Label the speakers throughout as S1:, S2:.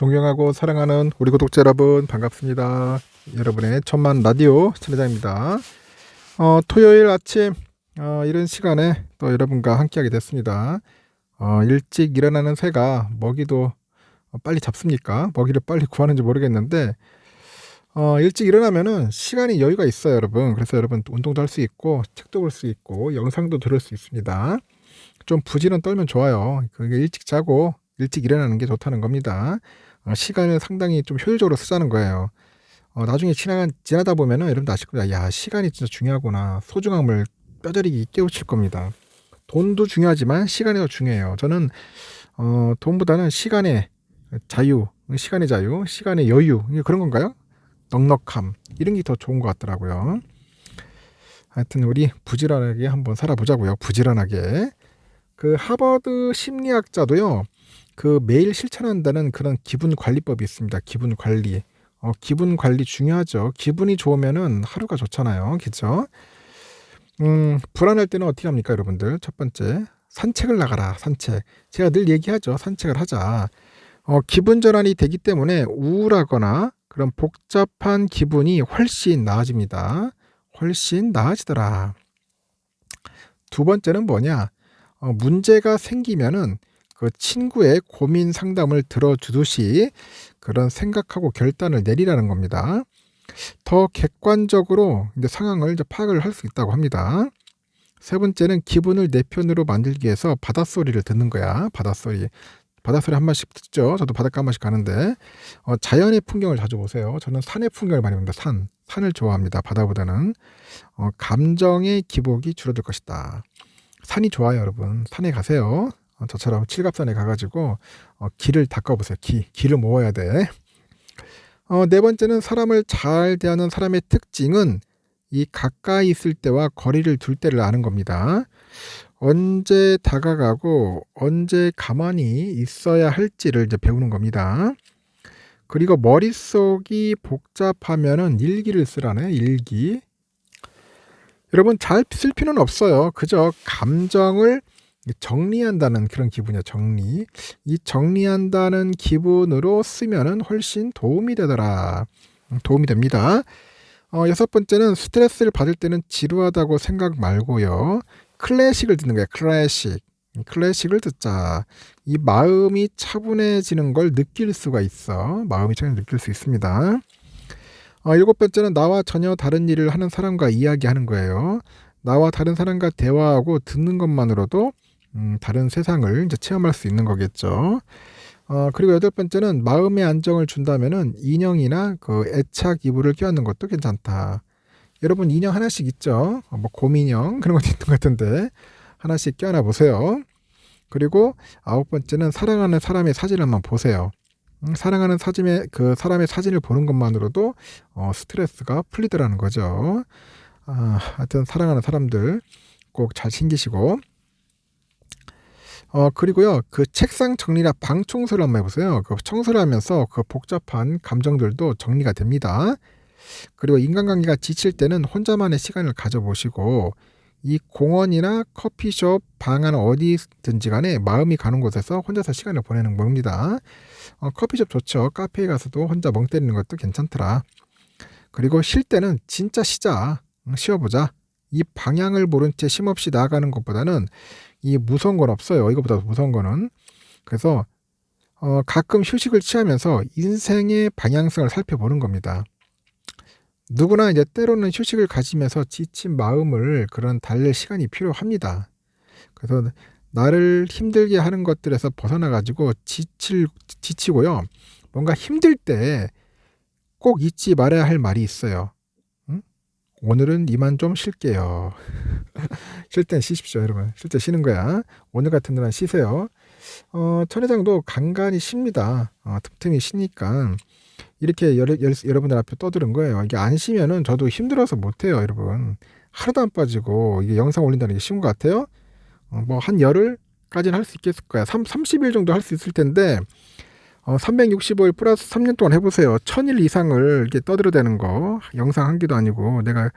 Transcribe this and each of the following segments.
S1: 존경하고 사랑하는 우리 구독자 여러분 반갑습니다. 여러분의 천만 라디오 천회장입니다. 토요일 아침 이런 시간에 또 여러분과 함께하게 됐습니다. 일찍 일어나는 새가 먹이도 빨리 잡습니까? 먹이를 빨리 구하는지 모르겠는데 일찍 일어나면은 시간이 여유가 있어요, 여러분. 그래서 여러분 운동도 할 수 있고 책도 볼 수 있고 영상도 들을 수 있습니다. 좀 부지런 떨면 좋아요. 그게 일찍 자고 일찍 일어나는 게 좋다는 겁니다. 시간을 상당히 좀 효율적으로 쓰자는 거예요. 나중에 지나다 보면은 여러분도 아실 겁니다. 야, 시간이 진짜 중요하구나. 소중함을 뼈저리게 깨우칠 겁니다. 돈도 중요하지만 시간이 더 중요해요. 저는 돈보다는 시간의 자유, 시간의 여유, 그런 건가요? 넉넉함, 이런 게 더 좋은 것 같더라고요. 하여튼 우리 부지런하게 한번 살아보자고요. 부지런하게. 그 하버드 심리학자도요, 그 매일 실천한다는 그런 기분 관리법이 있습니다. 기분 관리. 기분 관리 중요하죠. 기분이 좋으면은 하루가 좋잖아요. 그죠? 불안할 때는 어떻게 합니까, 여러분들? 첫 번째, 산책을 나가라. 산책. 제가 늘 얘기하죠. 산책을 하자. 기분 전환이 되기 때문에 우울하거나 그런 복잡한 기분이 훨씬 나아집니다. 훨씬 나아지더라. 두 번째는 뭐냐? 문제가 생기면은 그 친구의 고민 상담을 들어주듯이 그런 생각하고 결단을 내리라는 겁니다. 더 객관적으로 이제 상황을 이제 파악을 할 수 있다고 합니다. 세 번째는 기분을 내 편으로 만들기 위해서 바닷소리를 듣는 거야. 바닷소리 한 번씩 듣죠. 저도 바닷가 한 번씩 가는데 자연의 풍경을 자주 보세요. 저는 산의 풍경을 많이 봅니다. 산을 좋아합니다. 바다보다는. 감정의 기복이 줄어들 것이다. 산이 좋아요, 여러분. 산에 가세요. 저처럼 칠갑산에 가가지고 기를 닦아보세요. 기를 모아야 돼. 네 번째는 사람을 잘 대하는 사람의 특징은 이 가까이 있을 때와 거리를 둘 때를 아는 겁니다. 언제 다가가고 언제 가만히 있어야 할지를 이제 배우는 겁니다. 그리고 머릿속이 복잡하면은 일기를 쓰라네. 일기. 여러분 잘 쓸 필요는 없어요. 그저 감정을 정리한다는 그런 기분이에요. 정리. 이 정리한다는 기분으로 쓰면은 훨씬 도움이 되더라. 도움이 됩니다. 여섯 번째는 스트레스를 받을 때는 지루하다고 생각 말고요. 클래식을 듣는 거예요. 클래식을 듣자. 이 마음이 차분해지는 걸 느낄 수가 있어. 마음이 차분해지는 걸 느낄 수 있습니다. 일곱 번째는 나와 전혀 다른 일을 하는 사람과 이야기하는 거예요. 나와 다른 사람과 대화하고 듣는 것만으로도 다른 세상을 이제 체험할 수 있는 거겠죠. 그리고 여덟 번째는 마음의 안정을 준다면은 인형이나 그 애착 이불을 껴안는 것도 괜찮다. 여러분 인형 하나씩 있죠. 뭐 곰인형 그런 것도 있는 것 같은데 하나씩 껴안아 보세요. 그리고 아홉 번째는 사랑하는 사람의 사진을 한번 보세요. 사랑하는 사람의 사진을 보는 것만으로도 스트레스가 풀리더라는 거죠. 하여튼 사랑하는 사람들 꼭 잘 챙기시고 그리고요 그 책상 정리나 방 청소를 한번 해보세요. 그 청소를 하면서 그 복잡한 감정들도 정리가 됩니다. 그리고 인간관계가 지칠 때는 혼자만의 시간을 가져보시고 이 공원이나 커피숍, 방 안 어디든지 간에 마음이 가는 곳에서 혼자서 시간을 보내는 겁니다. 커피숍 좋죠. 카페에 가서도 혼자 멍 때리는 것도 괜찮더라. 그리고 쉴 때는 진짜 쉬어보자. 이 방향을 모른 채 쉼없이 나아가는 것보다는 이 무서운 건 없어요. 이거보다 무서운 거는. 그래서 가끔 휴식을 취하면서 인생의 방향성을 살펴보는 겁니다. 누구나 이제 때로는 휴식을 가지면서 지친 마음을 그런 달랠 시간이 필요합니다. 그래서 나를 힘들게 하는 것들에서 벗어나 가지고 지치고요. 뭔가 힘들 때 꼭 잊지 말아야 할 말이 있어요. 응? 오늘은 이만 좀 쉴게요. 쉴 땐 쉬십시오, 여러분. 쉴 때 쉬는 거야. 오늘 같은 날은 쉬세요. 천회장도 간간히 쉽니다. 틈틈이 쉬니까 이렇게 여러분들 앞에 떠드는 거예요. 이게 안 쉬면은 저도 힘들어서 못해요, 여러분. 하루도 안 빠지고 이게 영상 올린다는 게 쉬운 것 같아요. 뭐 한 열흘까지는 할 수 있겠을 거야. 30일 정도 할 수 있을 텐데 365일 플러스 3년 동안 해보세요. 1000일 이상을 이렇게 떠들어대는 거 영상 한 개도 아니고 내가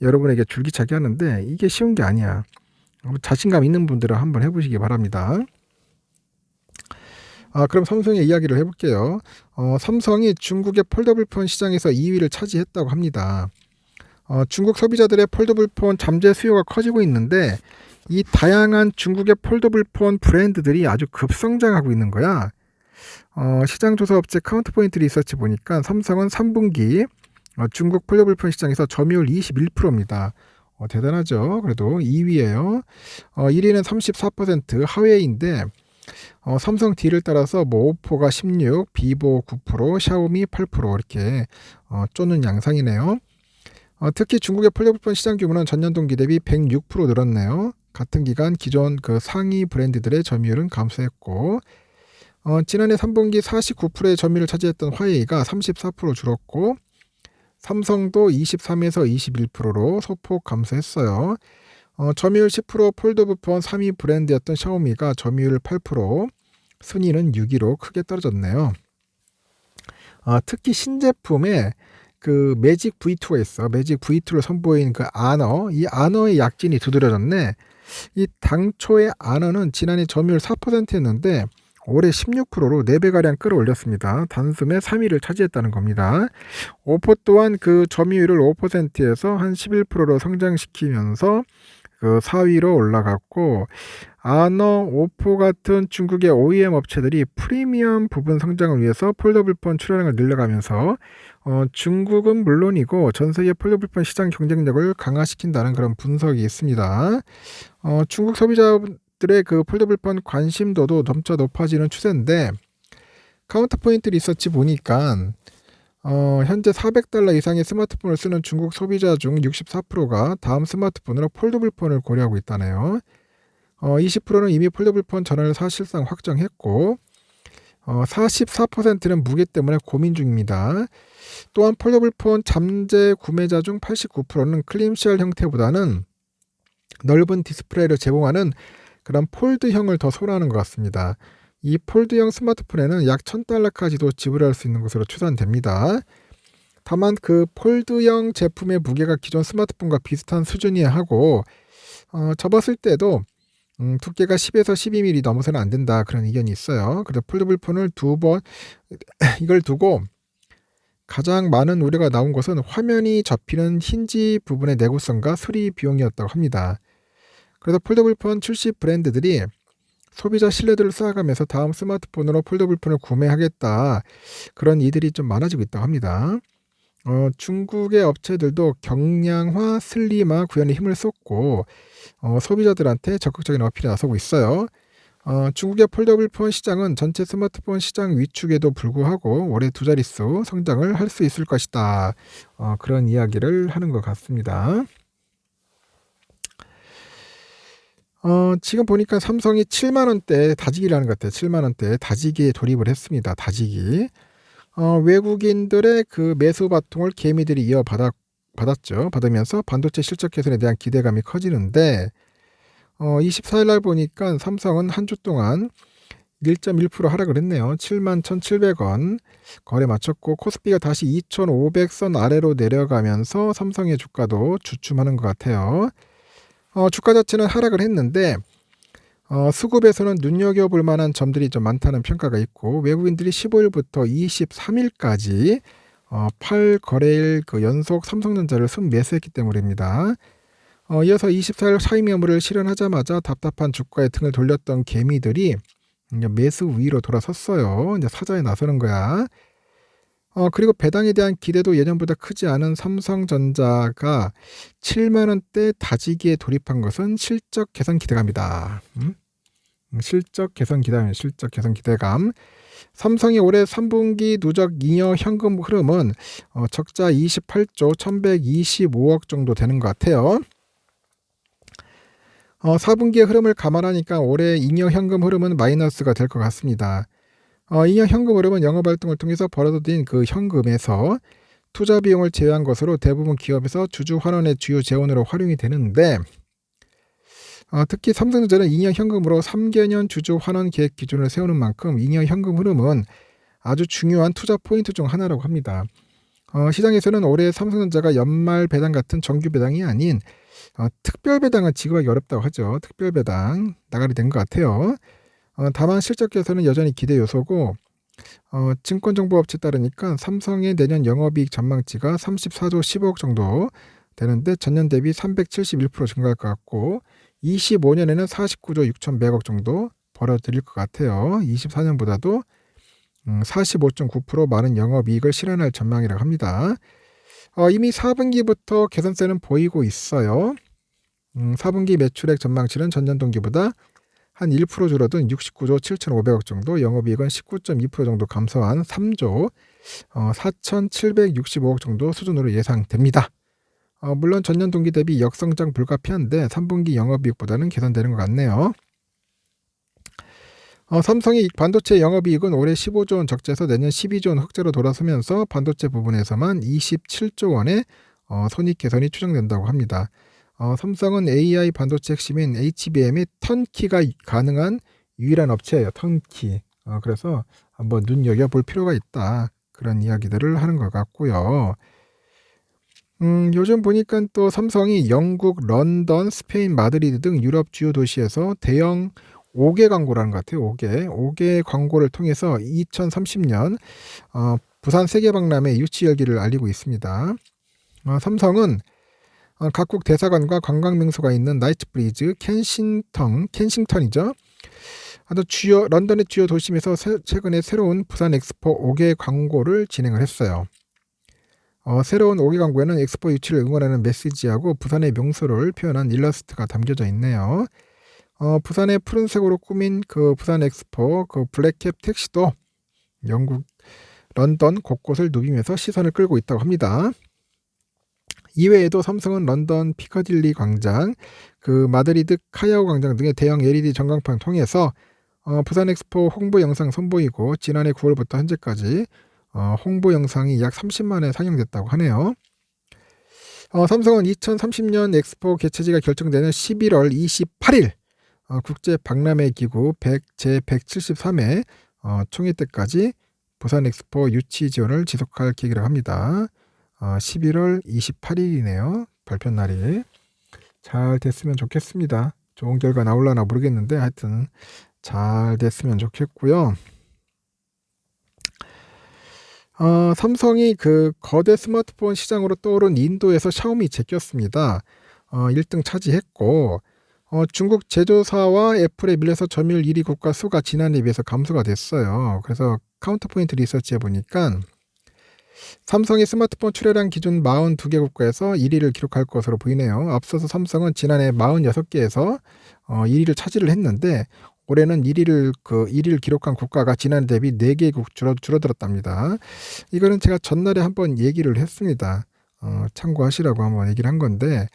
S1: 여러분에게 줄기차게 하는데 이게 쉬운 게 아니야. 자신감 있는 분들은 한번 해보시기 바랍니다. 그럼 삼성의 이야기를 해볼게요. 삼성이 중국의 폴더블폰 시장에서 2위를 차지했다고 합니다. 중국 소비자들의 폴더블폰 잠재 수요가 커지고 있는데 이 다양한 중국의 폴더블폰 브랜드들이 아주 급성장하고 있는 거야. 시장 조사 업체 카운트포인트 리서치 보니까 삼성은 3분기 중국 폴더블폰 시장에서 점유율 21%입니다. 대단하죠. 그래도 2위예요. 1위는 34%, 하웨이인데 삼성 D를 따라서 뭐 오포가 16, 비보 9%, 샤오미 8% 이렇게 쫓는 양상이네요. 특히 중국의 폴더블폰 시장 규모는 전년 동기 대비 106% 늘었네요. 같은 기간 기존 그 상위 브랜드들의 점유율은 감소했고 지난해 3분기 49%의 점유율을 차지했던 화웨이가 34% 줄었고 삼성도 23에서 21%로 소폭 감소했어요. 점유율 10% 폴더블폰 3위 브랜드였던 샤오미가 점유율 8%, 순위는 6위로 크게 떨어졌네요. 특히 신제품에 그 매직 V2가 있어. 매직 V2를 선보인 그 아너, 이 아너의 약진이 두드러졌네. 이 당초의 아너는 지난해 점유율 4%였는데 올해 16%로 4배가량 끌어올렸습니다. 단숨에 3위를 차지했다는 겁니다. 오포 또한 그 점유율을 5%에서 한 11%로 성장시키면서 그 4위로 올라갔고 아너, 오포 같은 중국의 OEM 업체들이 프리미엄 부분 성장을 위해서 폴더블폰 출하량을 늘려가면서 중국은 물론이고 전 세계 폴더블폰 시장 경쟁력을 강화시킨다는 그런 분석이 있습니다. 중국 소비자들의 그 폴더블폰 관심도도 점차 높아지는 추세인데 카운터포인트 리서치 보니까 현재 $400 이상의 스마트폰을 쓰는 중국 소비자 중 64%가 다음 스마트폰으로 폴더블폰을 고려하고 있다네요. 20%는 이미 폴더블폰 전환을 사실상 확정했고 44%는 무게 때문에 고민 중입니다. 또한 폴더블폰 잠재 구매자 중 89%는 클림쉘 형태보다는 넓은 디스플레이를 제공하는 그런 폴드형을 더 선호하는 것 같습니다. 이 폴드형 스마트폰에는 약 $1,000까지도 지불할 수 있는 것으로 추산됩니다. 다만 그 폴드형 제품의 무게가 기존 스마트폰과 비슷한 수준이야 하고 접었을 때도 두께가 10에서 12mm 넘어서는 안 된다 그런 의견이 있어요. 그래서 폴더블폰을 이걸 두고 가장 많은 우려가 나온 것은 화면이 접히는 힌지 부분의 내구성과 수리 비용이었다고 합니다. 그래서 폴더블폰 출시 브랜드들이 소비자 신뢰도를 쌓아가면서 다음 스마트폰으로 폴더블폰을 구매하겠다 그런 이들이 좀 많아지고 있다고 합니다. 중국의 업체들도 경량화, 슬림화 구현에 힘을 쏟고 소비자들한테 적극적인 어필에 나서고 있어요. 중국의 폴더블폰 시장은 전체 스마트폰 시장 위축에도 불구하고 올해 두 자릿수 성장을 할 수 있을 것이다. 그런 이야기를 하는 것 같습니다. 지금 보니까 삼성이 7만원대 다지기를 하는 것 같아요. 7만원대 다지기에 돌입을 했습니다. 다지기. 외국인들의 그 매수 바통을 개미들이 받으면서 반도체 실적 개선에 대한 기대감이 커지는데 24일 날 보니까 삼성은 한 주 동안 1.1% 하락을 했네요. 71,700원 거래 마쳤고 코스피가 다시 2,500선 아래로 내려가면서 삼성의 주가도 주춤하는 것 같아요. 주가 자체는 하락을 했는데 수급에서는 눈여겨볼 만한 점들이 좀 많다는 평가가 있고 외국인들이 15일부터 23일까지 8거래일 그 연속 삼성전자를 순매수했기 때문입니다. 이어서 24일 차익 매물을 실현하자마자 답답한 주가에 등을 돌렸던 개미들이 매수 위로 돌아섰어요. 이제 사자에 나서는 거야. 그리고 배당에 대한 기대도 예전보다 크지 않은 삼성전자가 7만원대 다지기에 돌입한 것은 실적 개선 기대감이다. 실적 개선 기대감. 삼성이 올해 3분기 누적 잉여 현금 흐름은 적자 28조 1125억 정도 되는 것 같아요. 4분기의 흐름을 감안하니까 올해 잉여 현금 흐름은 마이너스가 될 것 같습니다. 잉여 현금 흐름은 영업활동을 통해서 벌어들인 그 현금에서 투자 비용을 제외한 것으로 대부분 기업에서 주주 환원의 주요 재원으로 활용이 되는데 특히 삼성전자는 잉여 현금으로 3개년 주주 환원 계획 기준을 세우는 만큼 잉여 현금 흐름은 아주 중요한 투자 포인트 중 하나라고 합니다. 시장에서는 올해 삼성전자가 연말 배당 같은 정규 배당이 아닌 특별 배당은 지급하기 어렵다고 하죠. 특별 배당 나가리 된 것 같아요. 다만 실적 개선은 여전히 기대 요소고 증권정보업체에 따르니까 삼성의 내년 영업이익 전망치가 34조 15억 정도 되는데 전년 대비 371% 증가할 것 같고 25년에는 49조 6,100억 정도 벌어들일 것 같아요. 24년보다도 45.9% 많은 영업이익을 실현할 전망이라고 합니다. 이미 4분기부터 개선세는 보이고 있어요. 4분기 매출액 전망치는 전년 동기보다 한 1% 줄어든 69조 7,500억 정도, 영업이익은 19.2% 정도 감소한 3조 4,765억 정도 수준으로 예상됩니다. 물론 전년 동기 대비 역성장 불가피한데 3분기 영업이익보다는 개선되는 것 같네요. 삼성의 반도체 영업이익은 올해 15조 원 적자에서 내년 12조 원 흑자로 돌아서면서 반도체 부분에서만 27조 원의 손익 개선이 추정된다고 합니다. 삼성은 AI 반도체 핵심인 HBM의 턴키가 가능한 유일한 업체예요. 턴키. 그래서 한번 눈여겨볼 필요가 있다. 그런 이야기들을 하는 것 같고요. 요즘 보니까 또 삼성이 영국, 런던, 스페인, 마드리드 등 유럽 주요 도시에서 대형 5개 광고라는 것 같아요. 5개 광고를 통해서 2030년 부산 세계박람회 유치 열기를 알리고 있습니다. 삼성은 각국 대사관과 관광명소가 있는 나이트브리즈, 켄싱턴이죠. 런던의 주요 도심에서 최근에 새로운 부산 엑스포 5개 광고를 진행을 했어요. 새로운 5개 광고에는 엑스포 유치를 응원하는 메시지하고 부산의 명소를 표현한 일러스트가 담겨져 있네요. 부산의 푸른색으로 꾸민 그 부산 엑스포 그 블랙캡 택시도 영국, 런던 곳곳을 누비면서 시선을 끌고 있다고 합니다. 이외에도 삼성은 런던 피커딜리 광장, 그 마드리드 카야오 광장 등의 대형 LED 전광판 통해서 부산 엑스포 홍보 영상 선보이고 지난해 9월부터 현재까지 홍보 영상이 약 30만 회 상영됐다고 하네요. 삼성은 2030년 엑스포 개최지가 결정되는 11월 28일 국제 박람회 기구 제173회 총회 때까지 부산 엑스포 유치 지원을 지속할 계획이라고 합니다. 11월 28일이네요. 발표 날이. 잘 됐으면 좋겠습니다. 좋은 결과 나올라나 모르겠는데 하여튼 잘 됐으면 좋겠고요. 삼성이 그 거대 스마트폰 시장으로 떠오른 인도에서 샤오미 제꼈습니다. 1등 차지했고 중국 제조사와 애플에 밀려서 점유율 1위 국가 수가 지난해에 비해서 감소가 됐어요. 그래서 카운터포인트 리서치에 보니까 삼성이 스마트폰 출하량 기준 42개 국가에서 1위를 기록할 것으로 보이네요. 앞서서 삼성은 지난해 46개에서 1위를 차지를 했는데 올해는 1위를 기록한 국가가 지난해 대비 4개국 줄어들었답니다. 이거는 제가 전날에 한번 얘기를 했습니다. 참고하시라고 한번 얘기를 한 건데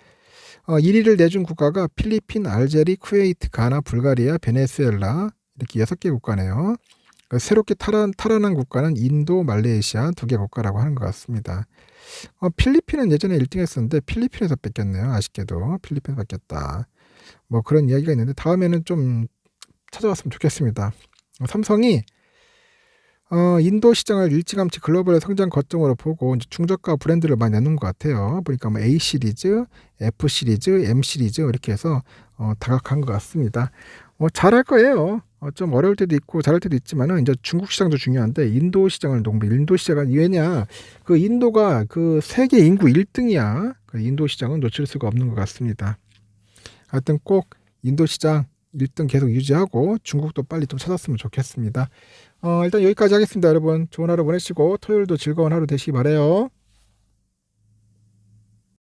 S1: 1위를 내준 국가가 필리핀, 알제리, 쿠웨이트, 가나, 불가리아, 베네수엘라 이렇게 6개 국가네요. 새롭게 탈환한 국가는 인도, 말레이시아 2개 국가라고 하는 것 같습니다. 필리핀은 예전에 1등 했었는데 필리핀에서 뺏겼네요. 아쉽게도 필리핀에서 뺏겼다. 뭐 그런 이야기가 있는데 다음에는 좀 찾아왔으면 좋겠습니다. 삼성이 인도 시장을 일찌감치 글로벌 성장 거점으로 보고 이제 중저가 브랜드를 많이 내놓은 것 같아요. 보니까 뭐 A 시리즈, F 시리즈, M 시리즈 이렇게 해서 다각한 것 같습니다. 잘할 거예요. 좀 어려울 때도 있고 잘할 때도 있지만은 이제 중국 시장도 중요한데 인도 시장을 인도 시장은 왜냐 그 인도가 그 세계 인구 1등이야. 그 인도 시장은 놓칠 수가 없는 것 같습니다. 하여튼 꼭 인도 시장 1등 계속 유지하고 중국도 빨리 좀 찾았으면 좋겠습니다. 일단 여기까지 하겠습니다. 여러분 좋은 하루 보내시고 토요일도 즐거운 하루 되시기 바라요.